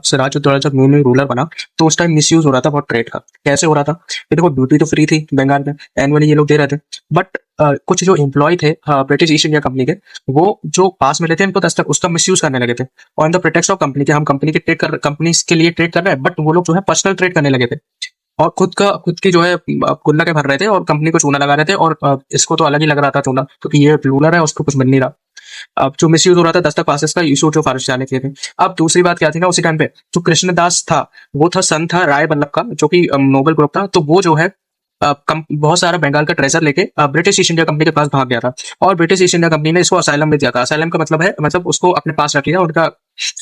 सिराजुद्दौला जब new new ruler बना तो उस टाइम मिसयूज हो रहा था बहुत ट्रेड का। कैसे हो रहा था? ये देखो, ड्यूटी तो फ्री थी बंगाल में, एनुअली ये लोग दे रहे थे, बट कुछ जो एम्प्लॉय थे ब्रिटिश ईस्ट इंडिया कंपनी के, वो जो पास मिले थे इनको 10 तक उसका मिसयूज करने लगे थे। और in the protect of company के, हम कंपनी के कंपनी के लिए ट्रेड कर रहे हैं, बट वो लोग जो है पर्सनल ट्रेड करने लगे थे और खुद की जो है गुल्ला के भर रहे थे और कंपनी को चूना लगा रहे थे। और इसको तो अलग ही लग रहा था चूना, क्योंकि ये रूलर है, उसको कुछ बन नहीं रहा। अब जो मिसयूज हो रहा था 10 तक पासेस का, इशू जो फारस जाने के थे। अब दूसरी बात क्या थी ना, उसी टाइम पे जो कृष्णदास था, वो था सन था राय बल्लभ का, जो कि नोबल ग्रुप था। तो वो जो है बहुत सारा बंगाल का ट्रेजर लेके ब्रिटिश ईस्ट इंडिया कंपनी के पास भाग गया था। और ब्रिटिश ईस्ट इंडिया कंपनी ने इसको असाइलम भी दिया था। असाइलम का मतलब है, मतलब उसको अपने पास रख लिया, उनका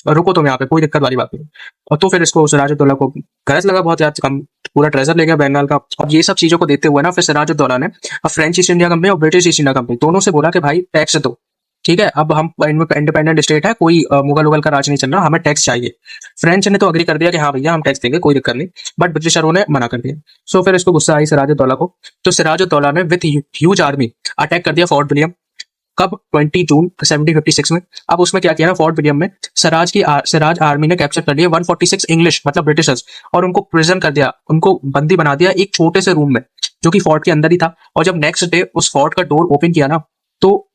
रुको तुम यहाँ पे, कोई दिक्कत वाली बात नहीं। और तो फिर इसको सिराजुद्दौला को गरज लगा बहुत यार, कम पूरा ट्रेजर ले गया बंगाल का। अब ये सब चीजों को देखते हुए ना, फिर सिराजुद्दौला ने फ्रेंच ईस्ट इंडिया कंपनी और ब्रिटिश ईस्ट इंडिया कंपनी दोनों से बोला कि भाई टैक्स दो, ठीक है, अब हम इंडिपेंडेंट स्टेट है, कोई मुगल उगल का राज नहीं चल रहा, हमें टैक्स चाहिए। फ्रेंच ने तो अग्री कर दिया कि हाँ भैया हम टैक्स देंगे, कोई दिक्कत नहीं, बट ब्रिटिशरों ने मना कर दिया। सो फिर इसको गुस्सा आई सिराजुद्दौला को, तो सिराजुद्दौला ने विद ह्यूज आर्मी अटैक कर दिया फोर्ट विलियम। कब? 20 जून 1756 में। अब उसमें क्या किया ना, फोर्ट विलियम में सिराज आर्मी ने कैप्चर कर लिया 146 इंग्लिश मतलब ब्रिटिशर्स, और उनको प्रिजन कर दिया, उनको बंदी बना दिया एक छोटे से रूम में, जो कि फोर्ट के अंदर ही था। और जब नेक्स्ट डे उस फोर्ट का डोर ओपन किया ना, तो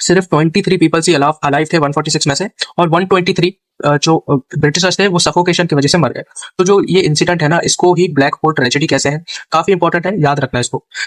सिर्फ 23 पीपल्स ही अलाइव थे 146 में से, और 123 जो ब्रिटिशर्स थे वो सफोकेशन की वजह से मर गए। तो जो ये इंसिडेंट है ना, इसको ही ब्लैक होल ट्रेजेडी कैसे है, काफी इंपॉर्टेंट है, याद रखना इसको।